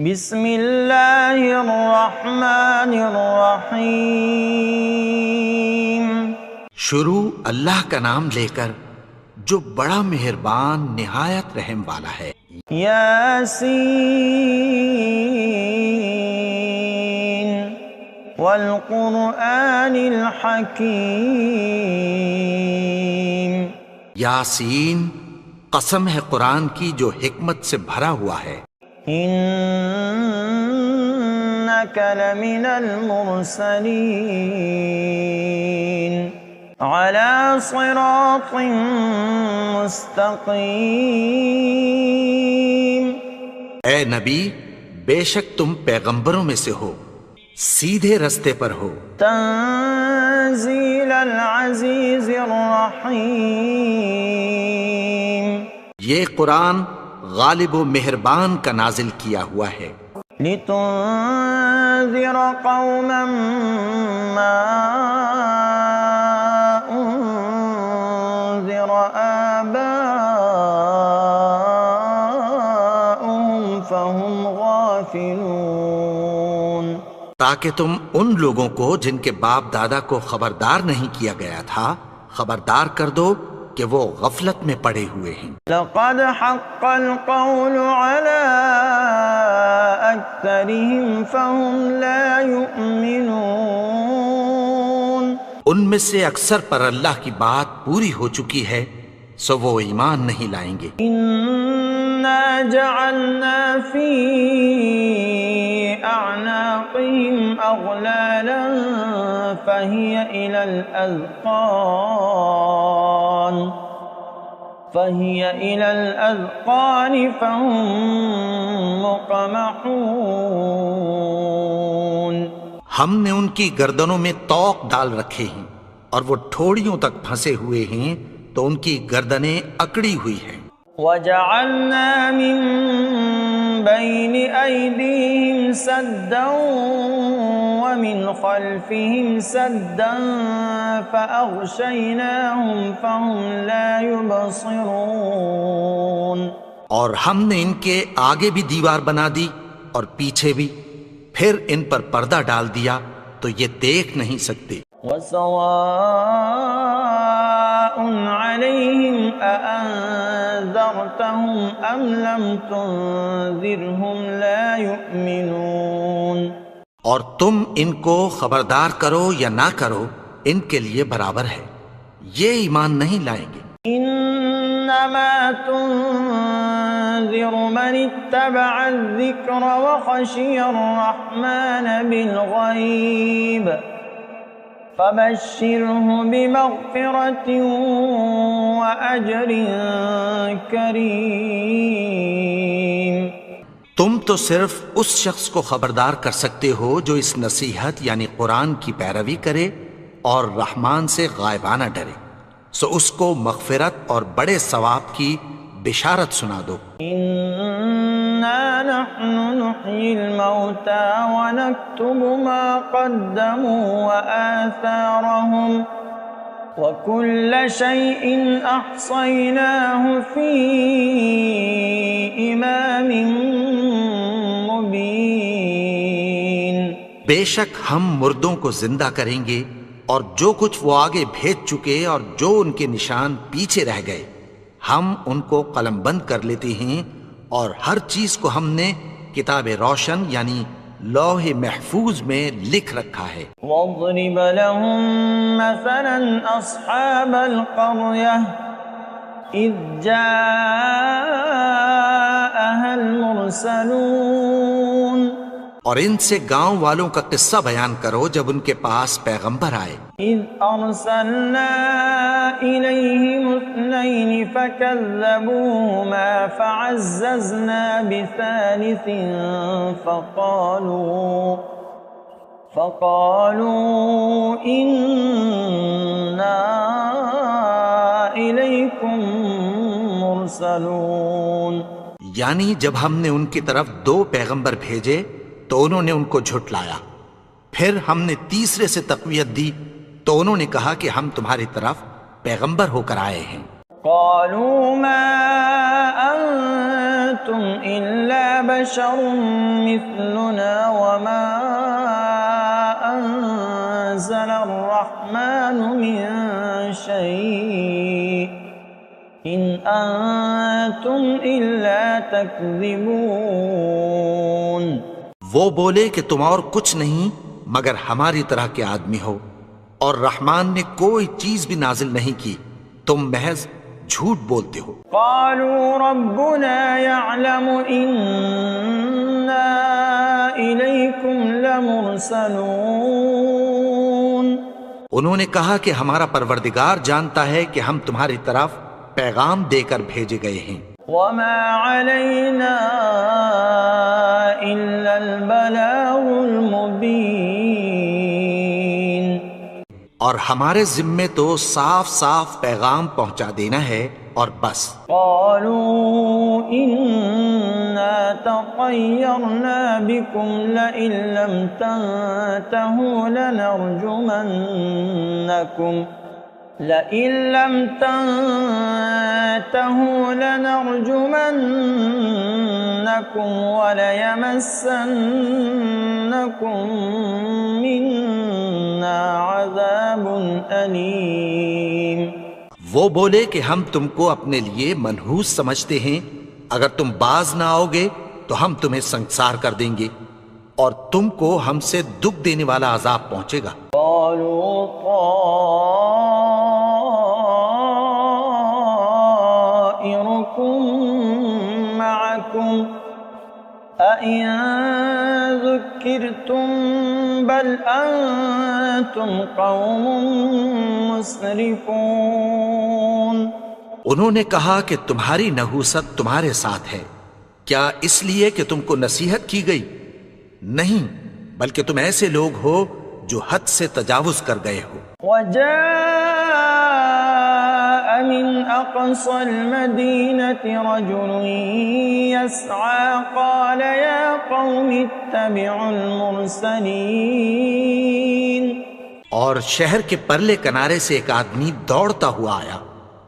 بسم اللہ الرحمن الرحیم۔ شروع اللہ کا نام لے کر جو بڑا مہربان نہایت رحم والا ہے۔ یاسین والقرآن الحکیم۔ یاسین، قسم ہے قرآن کی جو حکمت سے بھرا ہوا ہے۔ انک لمن المرسلین علی صراط مستقیم۔ اے نبی، بے شک تم پیغمبروں میں سے ہو، سیدھے رستے پر ہو۔ تنزیل العزیز الرحیم۔ یہ قرآن غالب و مہربان کا نازل کیا ہوا ہے۔ لتنذر قوما ما انذر آباؤهم فهم غافلون۔ تاکہ تم ان لوگوں کو جن کے باپ دادا کو خبردار نہیں کیا گیا تھا خبردار کر دو کہ وہ غفلت میں پڑے ہوئے ہیں۔ لقد حق القول على اکثرهم فهم لا يؤمنون۔ ان میں سے اکثر پر اللہ کی بات پوری ہو چکی ہے سو وہ ایمان نہیں لائیں گے۔ انا جعلنا في اعناقهم اغلالا فهي الى الاذقان فهم مقمحون۔ ہم نے ان کی گردنوں میں طوق ڈال رکھے ہیں اور وہ ٹھوڑیوں تک پھنسے ہوئے ہیں تو ان کی گردنیں اکڑی ہوئی ہیں۔ وَجَعَلْنَا مِن بَيْنِ أَيْدِيهِمْ سَدًّا وَمِنْ خَلْفِهِمْ سَدًّا فَأَغْشَيْنَاهُمْ فَهُمْ لَا يُبْصِرُونَ۔ اور ہم نے ان کے آگے بھی دیوار بنا دی اور پیچھے بھی، پھر ان پر پردہ ڈال دیا تو یہ دیکھ نہیں سکتے۔ وَسَوَاءٌ عَلَيْهِمْ أَأَنذَرْتَهُمْ أَمْ لَمْ تُنذِرْهُمْ لَا يُؤْمِنُونَ۔ اور تم ان کو خبردار کرو یا نہ کرو ان کے لیے برابر ہے، یہ ایمان نہیں لائیں گے۔ انما تنذر من اتبع الذکر وخشی الرحمن بالغیب فبشرہ بمغفرۃ واجر کریم۔ تم تو صرف اس شخص کو خبردار کر سکتے ہو جو اس نصیحت یعنی قرآن کی پیروی کرے اور رحمان سے غائبانہ ڈرے، سو اس کو مغفرت اور بڑے ثواب کی بشارت سنا دو۔ انا نحن نحیی الموتى ونکتب ما قدموا وآثارهم وكل شيء احصیناه فی امام مبین۔ بے شک ہم مردوں کو زندہ کریں گے اور جو کچھ وہ آگے بھیج چکے اور جو ان کے نشان پیچھے رہ گئے ہم ان کو قلم بند کر لیتے ہیں، اور ہر چیز کو ہم نے کتاب روشن یعنی لوح محفوظ میں لکھ رکھا ہے۔ وَاضْرِبْ لَهُمْ مَثَلًا أَصْحَابَ الْقَرْيَةِ إِذْ جَاءَهَا الْمُرْسَلُونَ۔ اور ان سے گاؤں والوں کا قصہ بیان کرو جب ان کے پاس پیغمبر آئے۔ إِذْ أَرْسَلْنَا إِلَيْهِمُ اثْنَيْنِ فَكَذَّبُوهُمَا فَعَزَّزْنَا بِثَالِثٍ فَقَالُوا إِنَّا إِلَيْكُمْ مُرْسَلُونَ۔ یعنی جب ہم نے ان کی طرف 2 پیغمبر بھیجے تو انہوں نے ان کو جھٹلایا، پھر ہم نے تیسرے سے تقویت دی تو انہوں نے کہا کہ ہم تمہاری طرف پیغمبر ہو کر آئے ہیں۔ قالوا ما أنتم إلا بشر مثلنا وما أنزل الرحمن من شيء إن أنتم إلا تكذبون. وہ بولے کہ تم اور کچھ نہیں مگر ہماری طرح کے آدمی ہو، اور رحمان نے کوئی چیز بھی نازل نہیں کی، تم محض جھوٹ بولتے ہو. قالوا ربنا يعلم إنا إليكم لمرسلون. انہوں نے کہا کہ ہمارا پروردگار جانتا ہے کہ ہم تمہاری طرف پیغام دے کر بھیجے گئے ہیں. وما علينا إلا البلاغ المبين. اور ہمارے ذمے تو صاف صاف پیغام پہنچا دینا ہے اور بس. قالوا إنا تطيرنا بكم لئن لم تنتهوا لنرجمنكم وليمسنكم منا عذاب أليم. وہ بولے کہ ہم تم کو اپنے لیے منحوس سمجھتے ہیں، اگر تم باز نہ آؤ گے تو ہم تمہیں سنسار کر دیں گے اور تم کو ہم سے دکھ دینے والا عذاب پہنچے گا. قالوا طائركم معكم أئن ذكرتم بل أنتم قوم مسرفون. انہوں نے کہا کہ تمہاری نحوست تمہارے ساتھ ہے، کیا اس لیے کہ تم کو نصیحت کی گئی؟ نہیں، بلکہ تم ایسے لوگ ہو جو حد سے تجاوز کر گئے ہو. وجاء من أقصى المدينة رجل يسعى قال يا قوم اتبعوا المرسلين. اور شہر کے پرلے کنارے سے ایک آدمی دوڑتا ہوا آیا،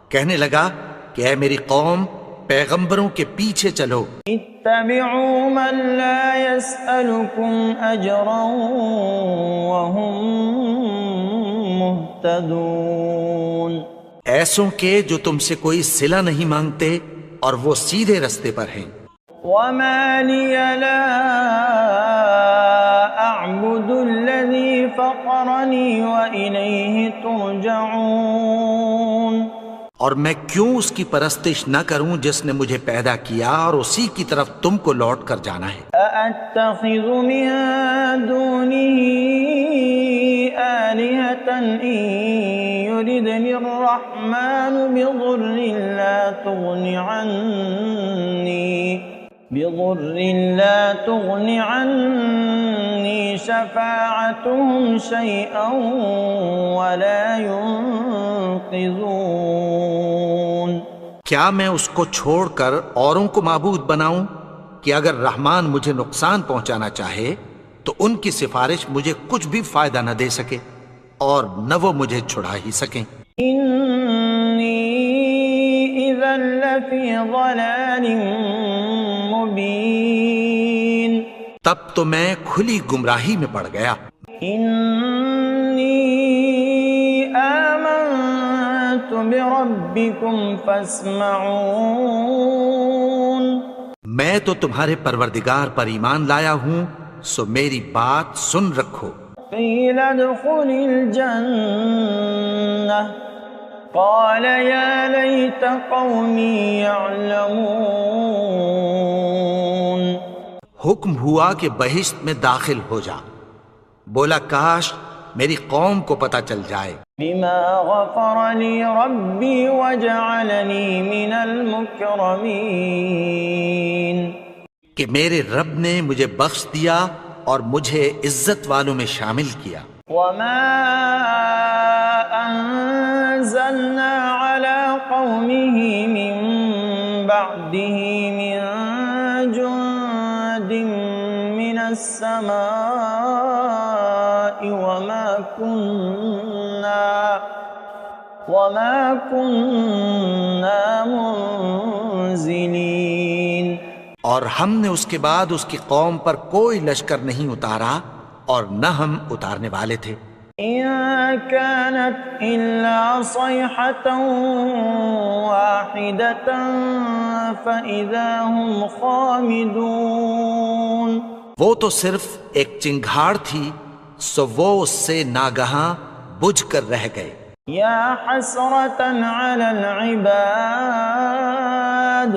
کہنے لگا کہ اے میری قوم، پیغمبروں کے پیچھے چلو. اتبعوا من لا يسألكم أجرا وهم مهتدون. ایسوں کے جو تم سے کوئی صلہ نہیں مانگتے اور وہ سیدھے رستے پر ہیں. وما لي لا أعبد الذي فطرني وإليه ترجعون. اور میں کیوں اس کی پرستش نہ کروں جس نے مجھے پیدا کیا اور اسی کی طرف تم کو لوٹ کر جانا ہے. أأتخذ من دونه آلهة إن يردني الرحمن بضر لا تغن عني شفاعتهم شيئا ولا ينقذون. کیا میں اس کو چھوڑ کر اوروں کو معبود بناؤں کہ اگر رحمان مجھے نقصان پہنچانا چاہے تو ان کی سفارش مجھے کچھ بھی فائدہ نہ دے سکے اور نہ وہ مجھے چھڑا ہی سکیں. إني إذا لفي ضلال مبين. تب تو میں کھلی گمراہی میں پڑ گیا. إني آمنت بربكم فاسمعون. میں تو تمہارے پروردگار پر ایمان لایا ہوں، سو میری بات سن رکھو. قيل ادخل الجنة قال يا ليت قومي يعلمون. حکم ہوا کہ بہشت میں داخل ہو جا. بولا کاش میری قوم کو پتہ چل جائے. بما غفر لي ربي وجعلني من المكرمين. کہ میرے رب نے مجھے بخش دیا اور مجھے عزت والوں میں شامل کیا. وما أنزلنا على قومه من بعده من جند من السماء وما كنا منزلين. اور ہم نے اس کے بعد اس کی قوم پر کوئی لشکر نہیں اتارا اور نہ ہم اتارنے والے تھے۔ إن كانت إلا صيحة واحدة فإذا هم خامدون۔ وہ تو صرف ایک چنگھاڑ تھی، سو وہ اس سے ناگہاں بجھ کر رہ گئے۔ یا حسرة على العباد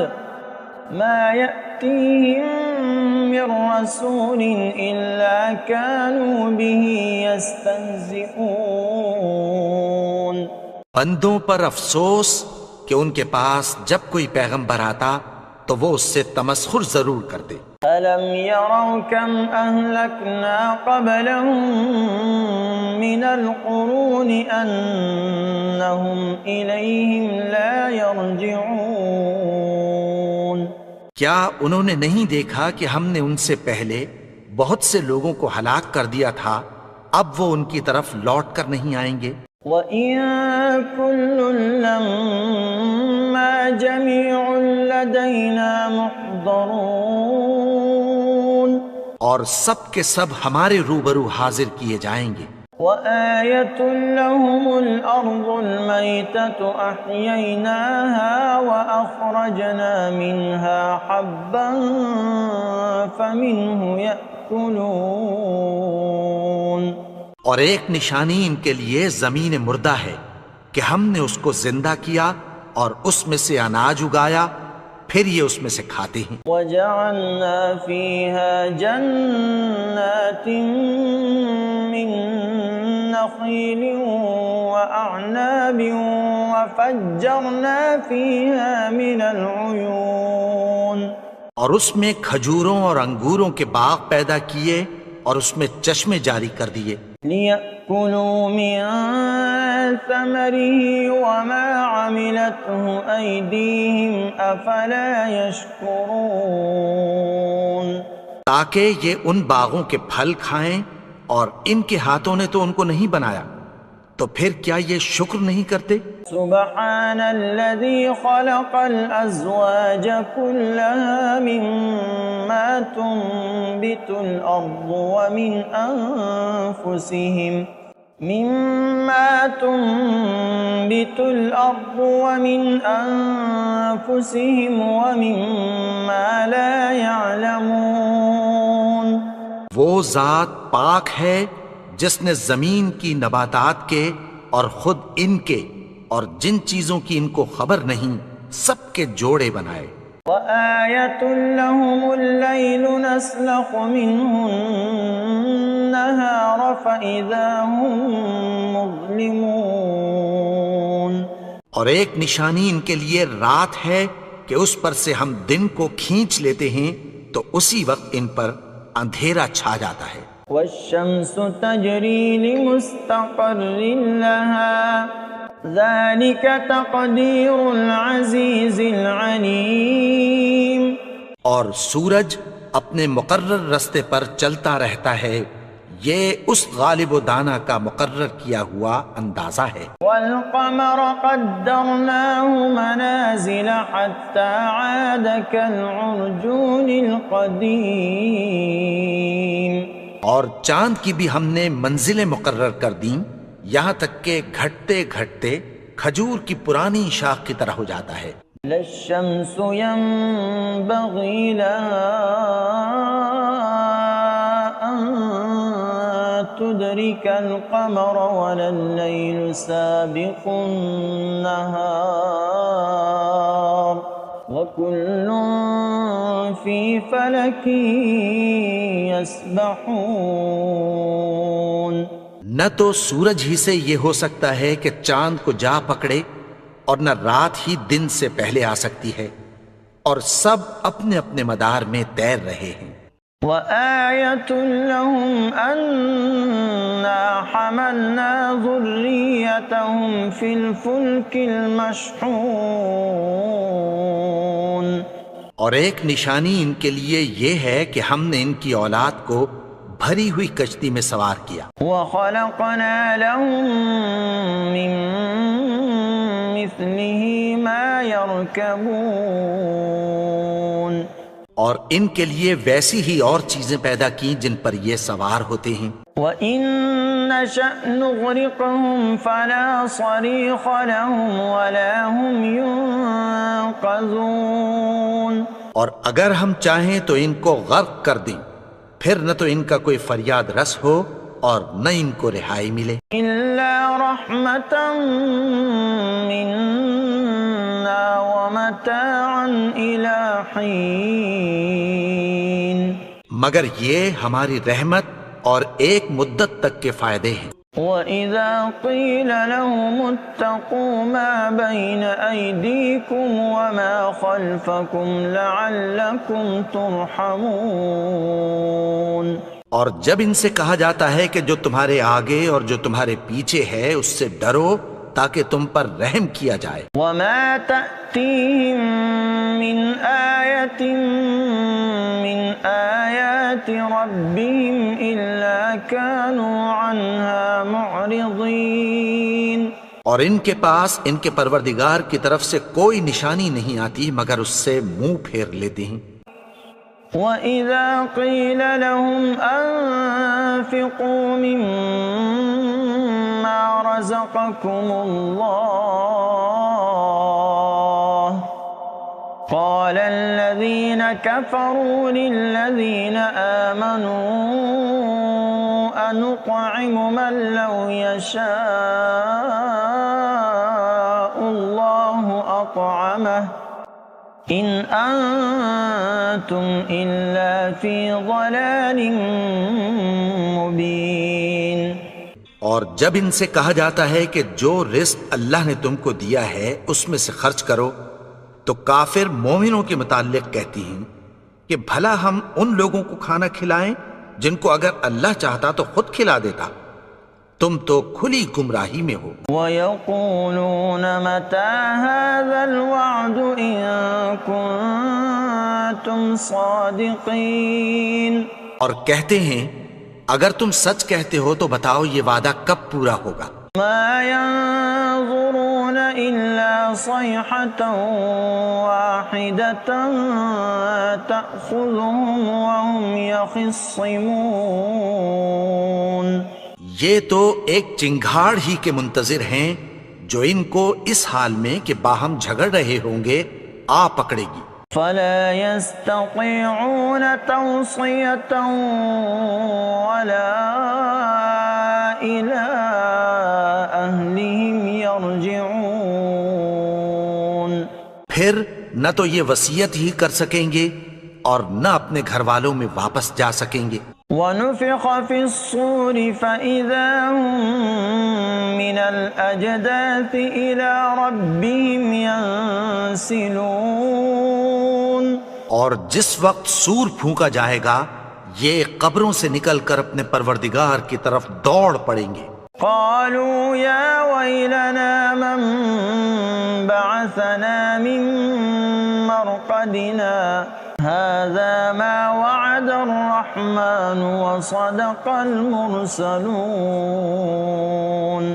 ما يأتيهم من رسول إلا كانوا به يستهزئون۔ بندوں پر افسوس کہ ان کے پاس جب کوئی پیغمبر آتا تو وہ اس سے تمسخر ضرور کرتے۔ أَلَمْ يَرَوْا كَمْ أَهْلَكْنَا قَبْلَهُمْ مِنَ الْقُرُونِ أَنَّهُمْ إِلَيْهِمْ لَا يَرْجِعُونَ۔ کیا انہوں نے نہیں دیکھا کہ ہم نے ان سے پہلے بہت سے لوگوں کو ہلاک کر دیا تھا، اب وہ ان کی طرف لوٹ کر نہیں آئیں گے؟ وَإِن كُلٌّ لَّمَّا جَمِيعٌ لَّدَيْنَا مُحْضَرُونَ۔ اور سب کے سب ہمارے روبرو حاضر کیے جائیں گے۔ وَآيَةٌ لَّهُمُ الْأَرْضُ الْمَيْتَةُ أَحْيَيْنَاهَا وَأَخْرَجْنَا مِنْهَا حَبًّا فَمِنْهُ يَأْكُلُونَ۔ اور ایک نشانی ان کے لیے زمین مردہ ہے کہ ہم نے اس کو زندہ کیا اور اس میں سے اناج اگایا، پھر یہ اس میں سے کھاتے ہیں۔ وَجَعَلْنَا فِيهَا جَنَّاتٍ مِّن نَخِيلٍ وَأَعْنَابٍ وَفَجَّرْنَا فِيهَا مِنَ الْعُيُونِ۔ اور اس میں کھجوروں اور انگوروں کے باغ پیدا کیے اور اس میں چشمے جاری کر دیے۔ لِيَأْكُلُوا مِن ثَمَرِهِ وَمَا عَمِلَتْهُ أَيْدِيهِمْ أَفَلَا يَشْكُرُونَ۔ تاکہ یہ ان باغوں کے پھل کھائیں، اور ان کے ہاتھوں نے تو ان کو نہیں بنایا، تو پھر کیا یہ شکر نہیں کرتے؟ سبحان الذي خلق الأزواج كلها مما تنبت الأرض ومن أنفسهم ومما لا يعلمون۔ وہ ذات پاک ہے جس نے زمین کی نباتات کے اور خود ان کے اور جن چیزوں کی ان کو خبر نہیں سب کے جوڑے بنائے۔ وَآيَةٌ لَّهُمُ اللَّيْلُ نَسْلَخُ مِنْهُ النَّهَارَ فَإِذَا هُم مُظْلِمُونَ۔ اور ایک نشانی ان کے لیے رات ہے کہ اس پر سے ہم دن کو کھینچ لیتے ہیں تو اسی وقت ان پر اندھیرا چھا جاتا ہے۔ وَالشَّمْسُ تَجْرِي لِمُسْتَقَرٍّ لَّهَا ذَلِكَ تَقْدِيرُ الْعَزِيزِ الْعَلِيمِ۔ اور سورج اپنے مقرر رستے پر چلتا رہتا ہے، یہ اس غالب و دانا کا مقرر کیا ہوا اندازہ ہے۔ وَالْقَمَرَ قَدَّرْنَاهُ مَنَازِلَ حَتَّى عَادَ كَالْعُرْجُونِ الْقَدِيمِ۔ اور چاند کی بھی ہم نے منزلیں مقرر کر دیں، یہاں تک کہ گھٹتے گھٹتے کھجور کی پرانی شاخ کی طرح ہو جاتا ہے۔ لَا الشَّمْسُ يَنبَغِي لَهَا أَن تُدْرِكَ الْقَمَرَ وَلَا اللَّيْلُ سَابِقُ النَّهَارِ وَكُلٌّ فِي فَلَكٍ يَسْبَحُونَ۔ نہ تو سورج ہی سے یہ ہو سکتا ہے کہ چاند کو جا پکڑے، اور نہ رات ہی دن سے پہلے آ سکتی ہے، اور سب اپنے اپنے مدار میں تیر رہے ہیں۔ وَآيَةٌ لَّهُمْ أَنَّا حَمَلْنَا ذُرِّيَّتَهُمْ فِي الْفُلْكِ الْمَشْحُونِ۔ اور ایک نشانی ان کے لیے یہ ہے کہ ہم نے ان کی اولاد کو بھری ہوئی کشتی میں سوار کیا۔ وَخَلَقْنَا لَهُم مِّن مِّثْلِهِ مَا يَرْكَبُونَ۔ اور ان کے لیے ویسی ہی اور چیزیں پیدا کی جن پر یہ سوار ہوتے ہیں. وَإِن نَّشَأْ نُغْرِقْهُمْ فَلَا صَرِيخَ لَهُمْ وَلَا هُمْ يُنقَذُونَ. اور اگر ہم چاہیں تو ان کو غرق کر دیں، پھر نہ تو ان کا کوئی فریاد رس ہو اور نہ ان کو رہائی ملے. إِلَّا رَحْمَةً مِّنَّا وَمَتَاعًا إِلَىٰ حِينٍ. مگر یہ ہماری رحمت اور ایک مدت تک کے فائدے ہیں. وَإِذَا قِيلَ لَهُمُ اتَّقُوا مَا بَيْنَ أَيْدِيكُمْ وَمَا خَلْفَكُمْ لَعَلَّكُمْ تُرْحَمُونَ. اور جب ان سے کہا جاتا ہے کہ جو تمہارے آگے اور جو تمہارے پیچھے ہے اس سے ڈرو تاکہ تم پر رحم کیا جائے. وَمَا تَأْتِيهِم مِّنْ آيَةٍ مِّنْ آيَاتِ رَبِّهِمْ إِلَّا كَانُوا عَنْهَا مُعْرِضِينَ. اور ان کے پاس ان کے پروردگار کی طرف سے کوئی نشانی نہیں آتی مگر اس سے منہ پھیر لیتے ہیں. وَإِذَا قِيلَ لَهُمْ أَنفِقُوا مِمَّا رَزَقَكُمُ اللَّهُ قَالَ الَّذِينَ كَفَرُوا لِلَّذِينَ آمَنُوا أَنُطْعِمُ مَن لَّوْ يَشَاءُ اللَّهُ أَطْعَمَهُ إِنْ أَنتُمْ إِلَّا فِي ضَلَالٍ مُبِينٍ. اور جب ان سے کہا جاتا ہے کہ جو رزق اللہ نے تم کو دیا ہے اس میں سے خرچ کرو تو کافر مومنوں کے متعلق کہتی ہیں کہ بھلا ہم ان لوگوں کو کھانا کھلائیں جن کو اگر اللہ چاہتا تو خود کھلا دیتا. تم تو کھلی گمراہی میں ہو. وَيَقُولُونَ مَتَىٰ هَٰذَا الْوَعْدُ إِن كُنتُمْ صَادِقِينَ. اور کہتے ہیں اگر تم سچ کہتے ہو تو بتاؤ یہ وعدہ کب پورا ہوگا. مَا يَنظُرُونَ إِلَّا صَيْحَةً وَاحِدَةً تَأْخُذُهُمْ وَهُمْ يَخِصِّمُونَ. یہ تو ایک چنگھاڑ ہی کے منتظر ہیں جو ان کو اس حال میں کہ باہم جھگڑ رہے ہوں گے آ پکڑے گی. فَلَا يَسْتَطِيعُونَ تَوْصِيَةً وَلَا إِلَىٰ أَهْلِهِمْ يَرْجِعُونَ. پھر نہ تو یہ وصیت ہی کر سکیں گے اور نہ اپنے گھر والوں میں واپس جا سکیں گے. وَنُفِخَ فِي الصُّورِ فَإِذَا هُم مِّنَ الْأَجْدَاثِ إِلَىٰ رَبِّهِمْ يَنسِلُونَ. اور جس وقت سور پھونکا جائے گا یہ قبروں سے نکل کر اپنے پروردگار کی طرف دوڑ پڑیں گے. قالوا يا ويلنا من بعثنا من مرقدنا هذا ما وعد الرحمن وصدق المرسلون.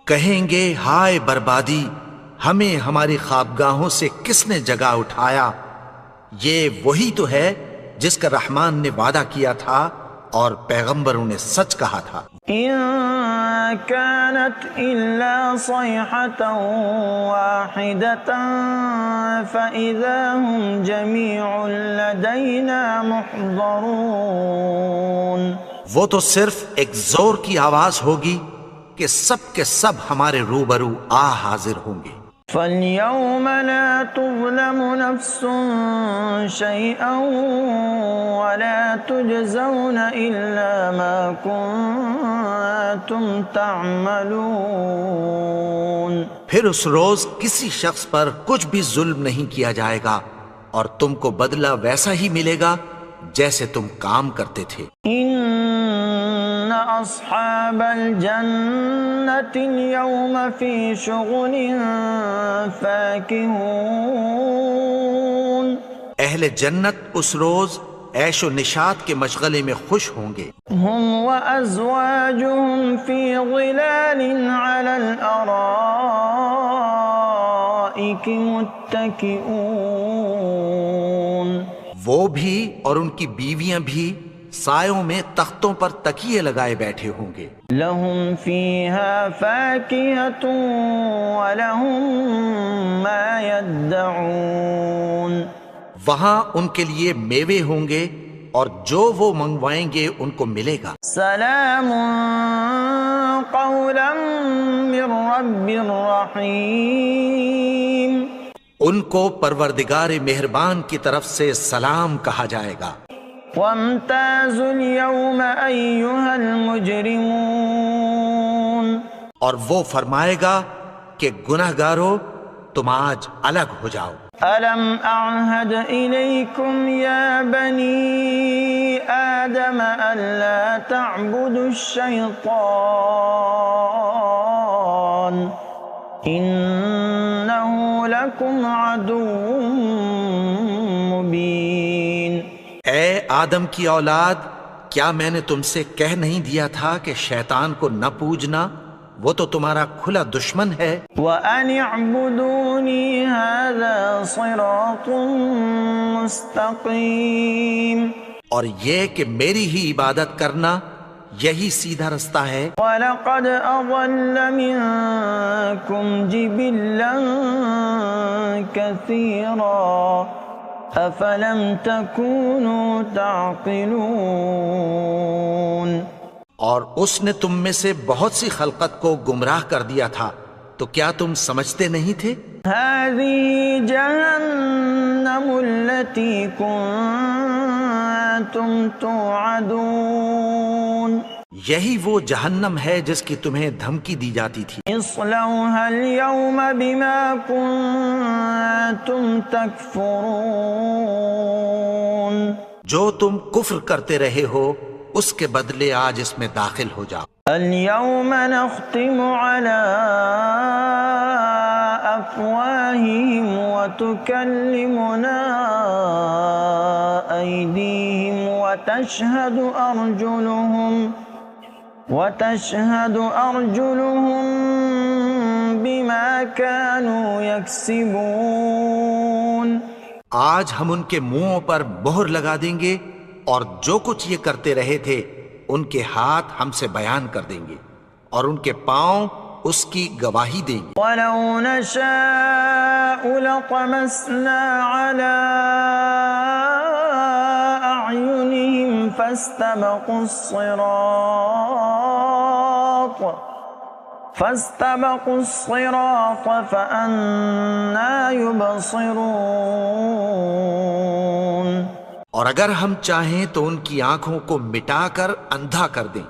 کہیں گے ہائے بربادی، ہمیں ہماری خوابگاہوں سے کس نے جگا اٹھایا؟ یہ وہی تو ہے جس کا رحمان نے وعدہ کیا تھا اور پیغمبروں نے سچ کہا تھا. إن كانت إلا صيحة واحدة فإذا هم جميع لدينا محضرون. وہ تو صرف ایک زور کی آواز ہوگی کہ سب کے سب ہمارے روبرو آ حاضر ہوں گے. فَالْيَوْمَ لَا تُظْلَمُ نَفْسٌ شَيْئًا وَلَا تُجْزَوْنَ إِلَّا مَا كُنتُمْ تَعْمَلُونَ. پھر اس روز کسی شخص پر کچھ بھی ظلم نہیں کیا جائے گا اور تم کو بدلہ ویسا ہی ملے گا جیسے تم کام کرتے تھے. إِنَّ أَصْحَابَ الْجَنَّةِ الْيَوْمَ فِي شُغُلٍ فَاكِهُونَ. اہل جنت اس روز عیش و نشاط کے مشغلے میں خوش ہوں گے. هُمْ وَأَزْوَاجُهُمْ فِي ظِلَالٍ عَلَى الْأَرَائِكِ مُتَّكِئُونَ. وہ بھی اور ان کی بیویاں بھی سایوں میں تختوں پر تکیے لگائے بیٹھے ہوں گے. لهم فيها فاكهة ولهم ما يدعون. وہاں ان کے لیے میوے ہوں گے اور جو وہ منگوائیں گے ان کو ملے گا. سلام قولا من رب رحیم. ان کو پروردگار مہربان کی طرف سے سلام کہا جائے گا. وامتازوا اليوم أيها المجرمون. اور وہ فرمائے گا کہ گنہگارو تم آج الگ ہو جاؤ. ألم أعهد إليكم يا بني آدم ألا تعبدوا الشيطان إنه لكم عدو مبين. اے آدم کی اولاد، کیا میں نے تم سے کہہ نہیں دیا تھا کہ شیطان کو نہ پوجنا، وہ تو تمہارا کھلا دشمن ہے. وَأَنِ اعْبُدُونِي هَذَا صِرَاطٌ مُسْتَقِيمٌ. اور یہ کہ میری ہی عبادت کرنا یہی سیدھا رستہ ہے. وَلَقَدْ أَضَلَّ مِنكُمْ جِبِلًّا كَثِيرًا أَفَلَمْ تَكُونُوا تَعْقِلُونَ. اور اس نے تم میں سے بہت سی خلقت کو گمراہ کر دیا تھا، تو کیا تم سمجھتے نہیں تھے؟ هذه جهنم التي كنتم توعدون. یہی وہ جہنم ہے جس کی تمہیں دھمکی دی جاتی تھی. اصلوها اليوم بما كنتم تكفرون. جو تم کفر کرتے رہے ہو اس کے بدلے آج اس میں داخل ہو جاؤ. اليوم نختم على أفواههم وتكلمنا أيديهم وتشهد أرجلهم بما كانوا يكسبون. آج ہم ان کے منہوں پر مہر لگا دیں گے اور جو کچھ یہ کرتے رہے تھے ان کے ہاتھ ہم سے بیان کر دیں گے اور ان کے پاؤں اس کی گواہی دیں گے. وَلَوْ نَشَاءُ لَطَمَسْنَا عَلَىٰ أَعْيُنِهِمْ فَاسْتَبَقُوا الصِّرَاطَ فَأَنَّىٰ يُبْصِرُونَ. اور اگر ہم چاہیں تو ان کی آنکھوں کو مٹا کر اندھا کر دیں،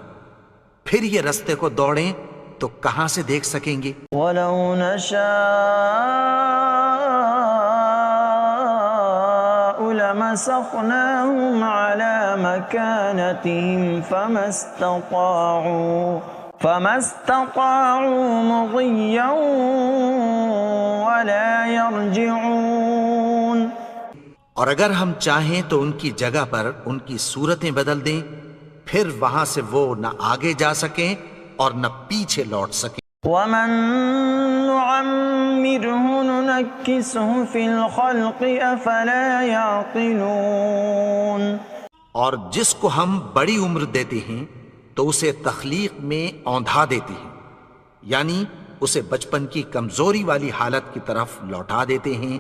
پھر یہ رستے کو دوڑیں تو کہاں سے دیکھ سکیں گے. وَلَوْ نَشَاءُ لَمَسَخْنَاهُمْ عَلَى مَكَانَتِهِمْ فَمَا اسْتَطَاعُوا مُضِيًّا وَلَا يَرْجِعُونَ. اور اگر ہم چاہیں تو ان کی جگہ پر ان کی صورتیں بدل دیں، پھر وہاں سے وہ نہ آگے جا سکیں اور نہ پیچھے لوٹ سکیں. وَمَن نُعَمِّرْهُ نُنَكِّسْهُ فِي الْخَلْقِ أَفَلَا يَعْقِلُونَ. اور جس کو ہم بڑی عمر دیتے ہیں تو اسے تخلیق میں اوندھا دیتے ہیں، یعنی اسے بچپن کی کمزوری والی حالت کی طرف لوٹا دیتے ہیں.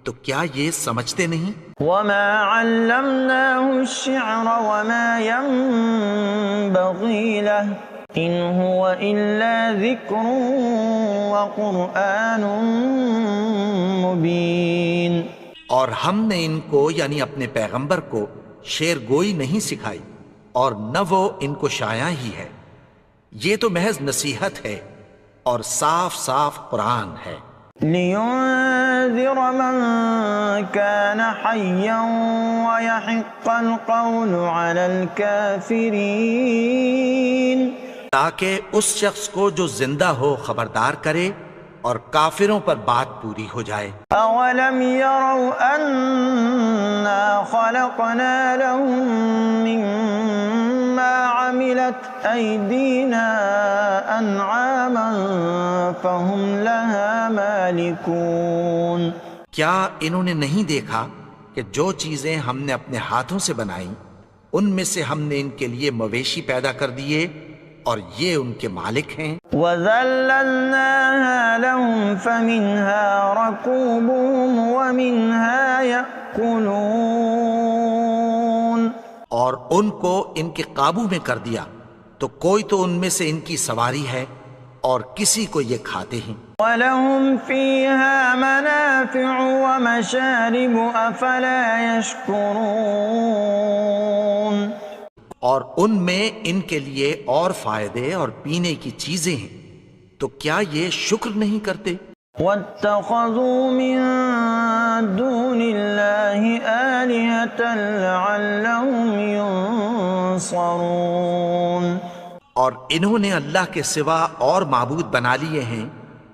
تو کیا یہ سمجھتے نہیں؟ وَمَا عَلَّمْنَاهُ الشِّعْرَ وَمَا يَنبَغِي لَهُ إِنْ هُوَ إِلَّا ذِكْرٌ وَقُرْآنٌ مُبِينٌ. اور ہم نے ان کو یعنی اپنے پیغمبر کو شعر گوئی نہیں سکھائی اور نہ وہ ان کو شایع ہی ہے، یہ تو محض نصیحت ہے اور صاف صاف قرآن ہے. لِيُنذِرَ مَن كَانَ حَيًّا وَيَحِقَّ الْقَوْلُ عَلَى الْكَافِرِينَ. تاکہ اس شخص کو جو زندہ ہو خبردار کرے اور کافروں پر بات پوری ہو جائے. أَوَلَمْ يَرَوْا أَنَّا خَلَقْنَا لَهُم مِّمَّا عَمِلَتْ أَيْدِينَا أَنْعَامًا فَهُمْ لَهَا مَالِكُونَ. کیا انہوں نے نہیں دیکھا کہ جو چیزیں ہم نے اپنے ہاتھوں سے بنائیں ان میں سے ہم نے ان کے لیے مویشی پیدا کر دیے اور یہ ان کے مالک ہیں. وَذَلَّلْنَاهَا لَهُمْ فَمِنْهَا رَكُوبُهُمْ وَمِنْهَا يَأْكُلُونَ. اور ان کو ان کے قابو میں کر دیا تو کوئی تو ان میں سے ان کی سواری ہے اور کسی کو یہ کھاتے ہیں. وَلَهُمْ فِيهَا مَنَافِعُ وَمَشَارِبُ أَفَلَا يَشْكُرُونَ. اور ان میں ان کے لیے اور فائدے اور پینے کی چیزیں ہیں تو کیا یہ شکر نہیں کرتے؟ وَاتَّخَذُوا مِن دُونِ اللَّهِ آلِهَةً لَعَلَّهُمْ يُنصَرُونَ. اور انہوں نے اللہ کے سوا اور معبود بنا لیے ہیں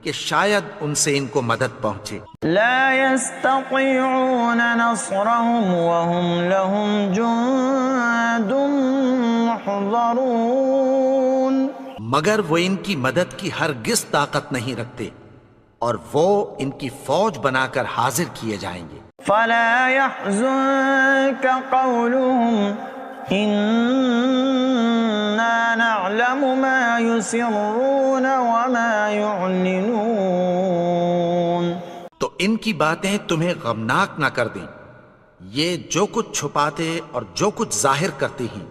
کہ شاید ان سے ان کو مدد پہنچے. لا يستطيعون نصرهم وهم لهم جند محضرون. مگر وہ ان کی مدد کی ہرگز طاقت نہیں رکھتے اور وہ ان کی فوج بنا کر حاضر کیے جائیں گے. فلا يحزنك قولهم إنا نعلم ما يسرون وما يعلنون. تو ان کی باتیں تمہیں غمناک نہ کر دیں. یہ جو کچھ چھپاتے اور جو کچھ ظاہر کرتے ہیں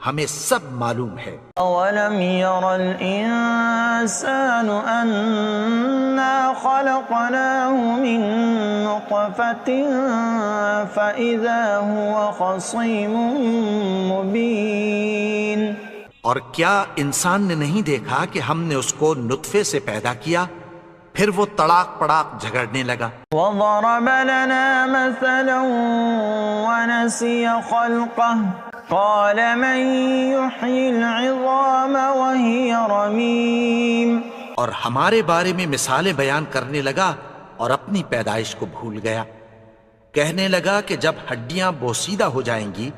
ہمیں سب معلوم ہے. أولم ير الإنسان أنا خلقناه من نطفة فإذا هو خصيم مبين. اور کیا انسان نے نہیں دیکھا کہ ہم نے اس کو نطفے سے پیدا کیا پھر وہ تڑاک پڑاک جھگڑنے لگا. وضرب لنا مثلا ونسي خلقه قال من يحيي العظام وهي رميم. اور ہمارے بارے میں مثالیں بیان کرنے لگا اور اپنی پیدائش کو بھول گیا. کہنے لگا کہ جب ہڈیاں بوسیدہ ہو جائیں گی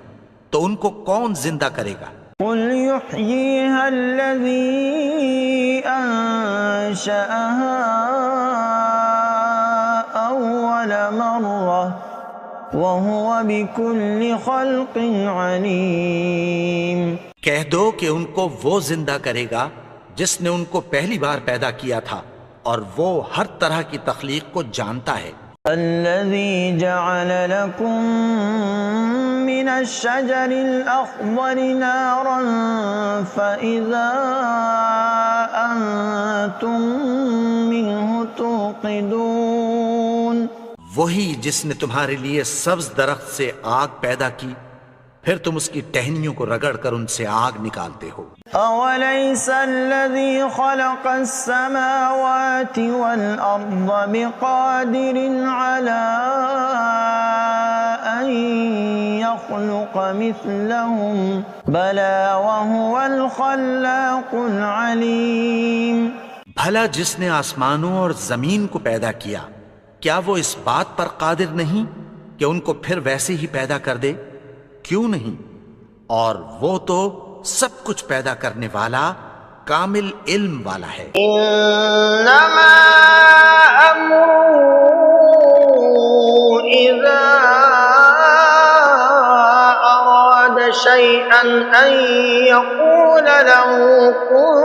تو ان کو کون زندہ کرے گا؟ قل يحييها الذي أنشأها أول مرة وهو بكل خلق عليم. کہہ دو کہ ان کو وہ زندہ کرے گا جس نے ان کو پہلی بار پیدا کیا تھا اور وہ ہر طرح کی تخلیق کو جانتا ہے. الذي جعل لكم من الشجر الأخضر نارا فإذا أنتم منه توقدون. وہی جس نے تمہارے لیے سبز درخت سے آگ پیدا کی پھر تم اس کی ٹہنیوں کو رگڑ کر ان سے آگ نکالتے ہو. أوليس الذي خلق السماوات والأرض بقادر على أن يخلق مثلهم بلى وهو الخلاق العليم. بھلا جس نے آسمانوں اور زمین کو پیدا کیا کیا وہ اس بات پر قادر نہیں کہ ان کو پھر ویسے ہی پیدا کر دے؟ کیوں نہیں؟ اور وہ تو سب کچھ پیدا کرنے والا کامل علم والا ہے. انما امره اذا اراد شيئا ان يقول له كن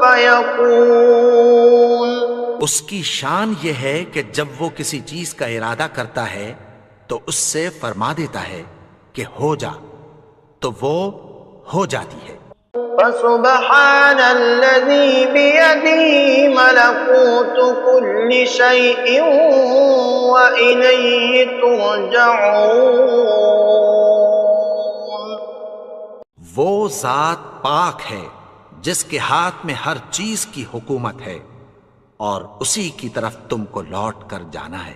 فيكون. اس کی شان یہ ہے کہ جب وہ کسی چیز کا ارادہ کرتا ہے تو اس سے فرما دیتا ہے کہ ہو جا تو وہ ہو جاتی ہے. فسبحان الذي بيده ملكوت كل شيء وإليه ترجعون. وہ ذات پاک ہے جس کے ہاتھ میں ہر چیز کی حکومت ہے اور اسی کی طرف تم کو لوٹ کر جانا ہے.